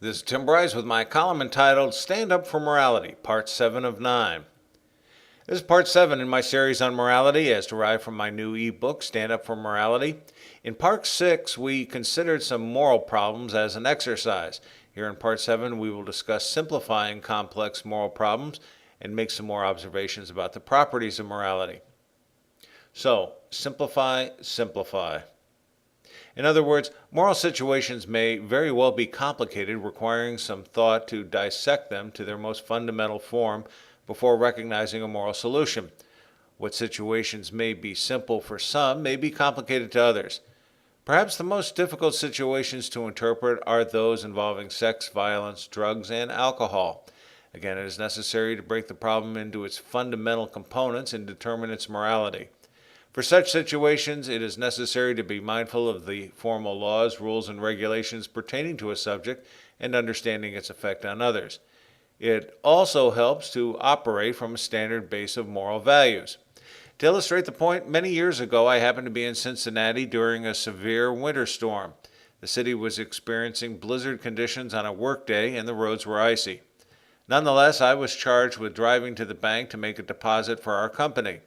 This is Tim Bryce with my column entitled Stand Up for Morality, Part 7 of 9. This is Part 7 in my series on morality as derived from my new ebook, Stand Up for Morality. In Part 6, we considered some moral problems as an exercise. Here in Part 7, we will discuss simplifying complex moral problems and make some more observations about the properties of morality. So, simplify. In other words, moral situations may very well be complicated, requiring some thought to dissect them to their most fundamental form before recognizing a moral solution. What situations may be simple for some may be complicated to others. Perhaps the most difficult situations to interpret are those involving sex, violence, drugs, and alcohol. Again, it is necessary to break the problem into its fundamental components and determine its morality. For such situations, it is necessary to be mindful of the formal laws, rules, and regulations pertaining to a subject and understanding its effect on others. It also helps to operate from a standard base of moral values. To illustrate the point, many years ago I happened to be in Cincinnati during a severe winter storm. The city was experiencing blizzard conditions on a workday and the roads were icy. Nonetheless, I was charged with driving to the bank to make a deposit for our company.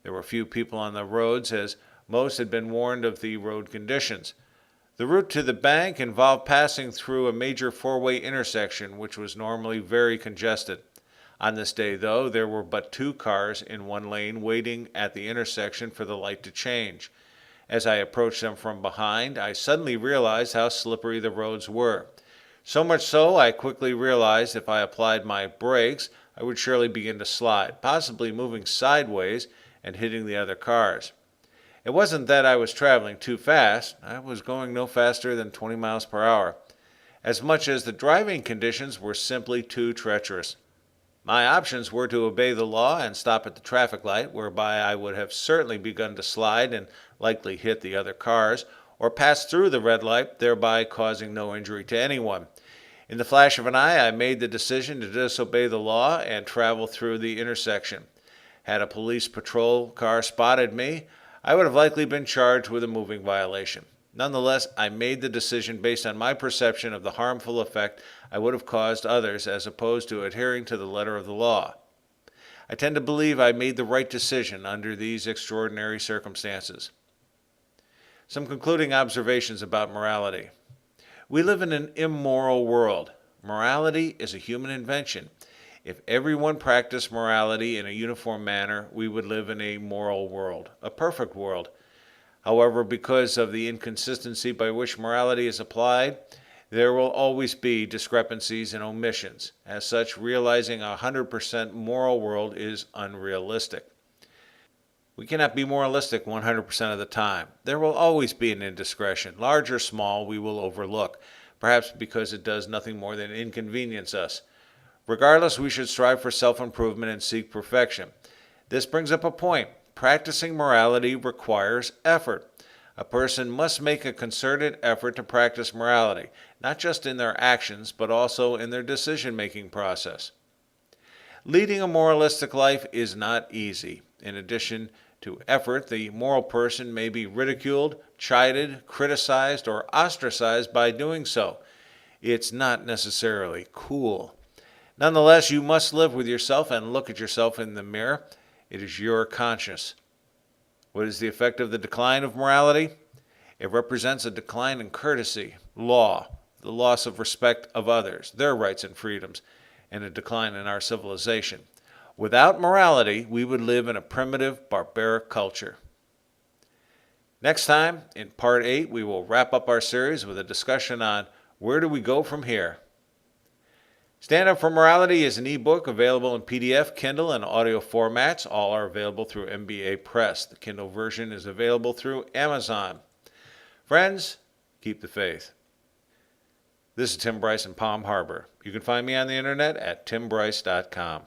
There were few people on the roads as most had been warned of the road conditions. The route to the bank involved passing through a major four-way intersection, which was normally very congested. On this day, though, there were but two cars in one lane waiting at the intersection for the light to change. As I approached them from behind, I suddenly realized how slippery the roads were. So much so, I quickly realized if I applied my brakes, I would surely begin to slide, possibly moving sideways and hitting the other cars. It wasn't that I was traveling too fast. I was going no faster than 20 miles per hour, as much as the driving conditions were simply too treacherous. My options were to obey the law and stop at the traffic light, whereby I would have certainly begun to slide and likely hit the other cars, or pass through the red light, thereby causing no injury to anyone. In the flash of an eye, I made the decision to disobey the law and travel through the intersection. Had a police patrol car spotted me, I would have likely been charged with a moving violation. Nonetheless, I made the decision based on my perception of the harmful effect I would have caused others as opposed to adhering to the letter of the law. I tend to believe I made the right decision under these extraordinary circumstances. Some concluding observations about morality. We live in an immoral world. Morality is a human invention. If everyone practiced morality in a uniform manner, we would live in a moral world, a perfect world. However, because of the inconsistency by which morality is applied, there will always be discrepancies and omissions. As such, realizing a 100% moral world is unrealistic. We cannot be moralistic 100% of the time. There will always be an indiscretion, large or small, we will overlook, perhaps because it does nothing more than inconvenience us. Regardless, we should strive for self-improvement and seek perfection. This brings up a point. Practicing morality requires effort. A person must make a concerted effort to practice morality, not just in their actions, but also in their decision-making process. Leading a moralistic life is not easy. In addition to effort, the moral person may be ridiculed, chided, criticized, or ostracized by doing so. It's not necessarily cool. Nonetheless, you must live with yourself and look at yourself in the mirror. It is your conscience. What is the effect of the decline of morality? It represents a decline in courtesy, law, the loss of respect of others, their rights and freedoms, and a decline in our civilization. Without morality, we would live in a primitive, barbaric culture. Next time, in Part 8, we will wrap up our series with a discussion on where do we go from here. Stand Up for Morality is an ebook available in PDF, Kindle, and audio formats. All are available through MBA Press. The Kindle version is available through Amazon. Friends, keep the faith. This is Tim Bryce in Palm Harbor. You can find me on the internet at timbryce.com.